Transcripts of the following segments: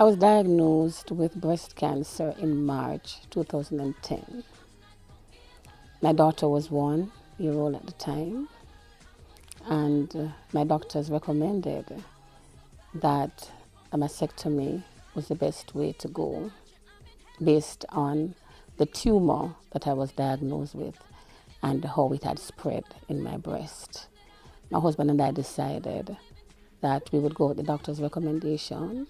I was diagnosed with breast cancer in March 2010. My daughter was 1 year old at the time, and my doctors recommended that a mastectomy was the best way to go based on the tumor that I was diagnosed with and how it had spread in my breast. My husband and I decided that we would go with the doctor's recommendation,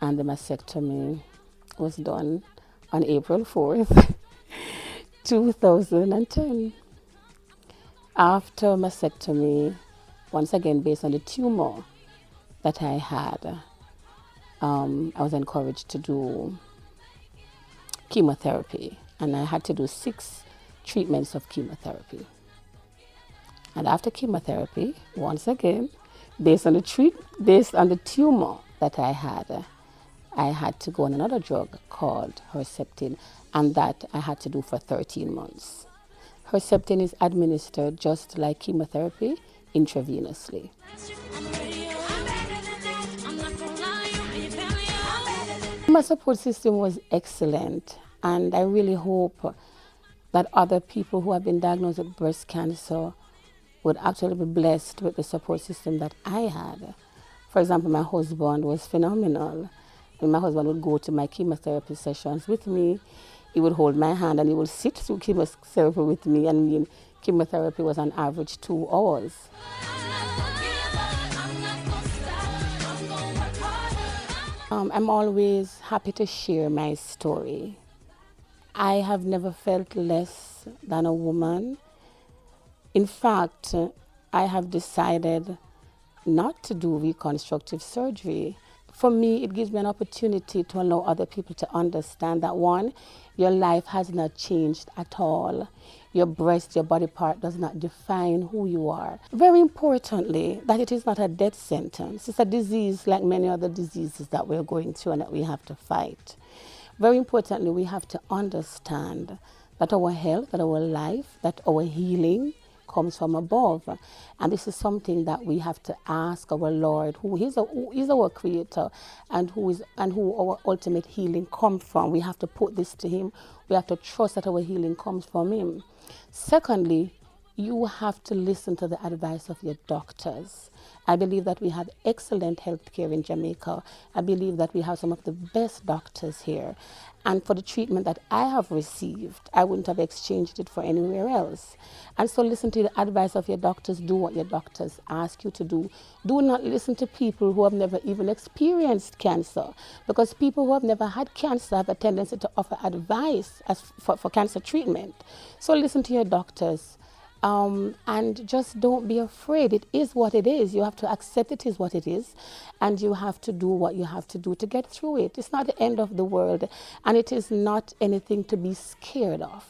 and the mastectomy was done on April 4th, 2010. After mastectomy, once again based on the tumor that I had, I was encouraged to do chemotherapy, and I had to do 6 treatments of chemotherapy. And after chemotherapy, once again, based on the tumor that I had to go on another drug called Herceptin, and that I had to do for 13 months. Herceptin is administered just like chemotherapy, intravenously. My support system was excellent, and I really hope that other people who have been diagnosed with breast cancer would actually be blessed with the support system that I had. For example, my husband was phenomenal. And my husband would go to my chemotherapy sessions with me. He would hold my hand and he would sit through chemotherapy with me. And chemotherapy was on average 2 hours. I'm always happy to share my story. I have never felt less than a woman. In fact, I have decided not to do reconstructive surgery. For me, it gives me an opportunity to allow other people to understand that, 1, your life has not changed at all. Your breast, your body part does not define who you are. Very importantly, that it is not a death sentence. It's a disease like many other diseases that we're going through and that we have to fight. Very importantly, we have to understand that our health, that our life, that our healing comes from above. And this is something that we have to ask our Lord, who is our creator, and who our ultimate healing comes from. We have to put this to him. We have to trust that our healing comes from him. Secondly, you have to listen to the advice of your doctors. I believe that we have excellent health care in Jamaica. I believe that we have some of the best doctors here. And for the treatment that I have received, I wouldn't have exchanged it for anywhere else. And so listen to the advice of your doctors. Do what your doctors ask you to do. Do not listen to people who have never even experienced cancer, because people who have never had cancer have a tendency to offer advice for cancer treatment. So listen to your doctors. And just don't be afraid. It is what it is. You have to accept it is what it is, and you have to do what you have to do to get through it. It's not the end of the world, and it is not anything to be scared of.